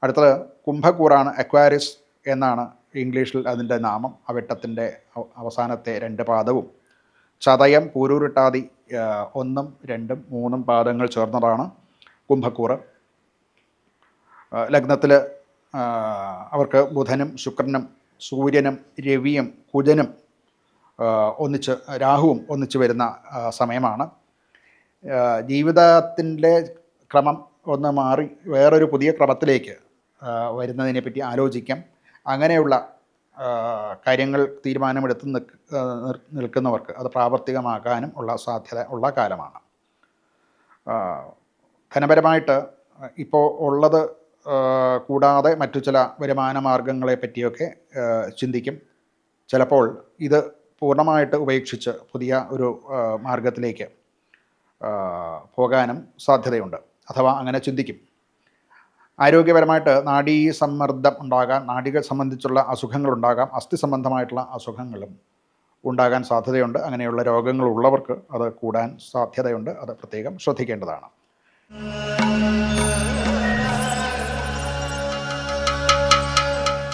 അടുത്തത് കുംഭക്കൂറാണ്. അക്വാരിസ് എന്നാണ് ഇംഗ്ലീഷിൽ അതിൻ്റെ നാമം. അവിട്ടത്തിൻ്റെ അവസാനത്തെ 2 പാദവും ചതയം പൂരൂരുട്ടാതി 1, 2, 3 പാദങ്ങൾ ചേർന്നതാണ് കുംഭക്കൂറ്. ലഗ്നത്തിൽ അവർക്ക് ബുധനും ശുക്രനും സൂര്യനും രവിയും കുജനും ഒന്നിച്ച്, രാഹുവും ഒന്നിച്ച് വരുന്ന സമയമാണ്. ജീവിതത്തിൻ്റെ ക്രമം ഒന്ന് മാറി വേറൊരു പുതിയ ക്രമത്തിലേക്ക് വരുന്നതിനെപ്പറ്റി ആലോചിക്കാം. അങ്ങനെയുള്ള കാര്യങ്ങൾ തീരുമാനമെടുത്ത് നിൽക്കുന്നവർക്ക് അത് പ്രാവർത്തികമാക്കാനും ഉള്ള സാധ്യത ഉള്ള കാലമാണ്. ധനപരമായിട്ട് ഇപ്പോൾ ഉള്ളത് കൂടാതെ മറ്റു ചില വരുമാന മാർഗങ്ങളെ പറ്റിയൊക്കെ ചിന്തിക്കും. ചിലപ്പോൾ ഇത് പൂർണ്ണമായിട്ട് ഉപേക്ഷിച്ച് പുതിയ ഒരു മാർഗത്തിലേക്ക് പോകാനും സാധ്യതയുണ്ട്, അഥവാ അങ്ങനെ ചിന്തിക്കും. ആരോഗ്യപരമായിട്ട് നാഡീസമ്മർദ്ദം ഉണ്ടാകാൻ, നാഡികൾ സംബന്ധിച്ചുള്ള അസുഖങ്ങളുണ്ടാകാം, അസ്ഥി സംബന്ധമായിട്ടുള്ള അസുഖങ്ങളും ഉണ്ടാകാൻ സാധ്യതയുണ്ട്. അങ്ങനെയുള്ള രോഗങ്ങളുള്ളവർക്ക് അത് കൂടാൻ സാധ്യതയുണ്ട്. അത് പ്രത്യേകം ശ്രദ്ധിക്കേണ്ടതാണ്.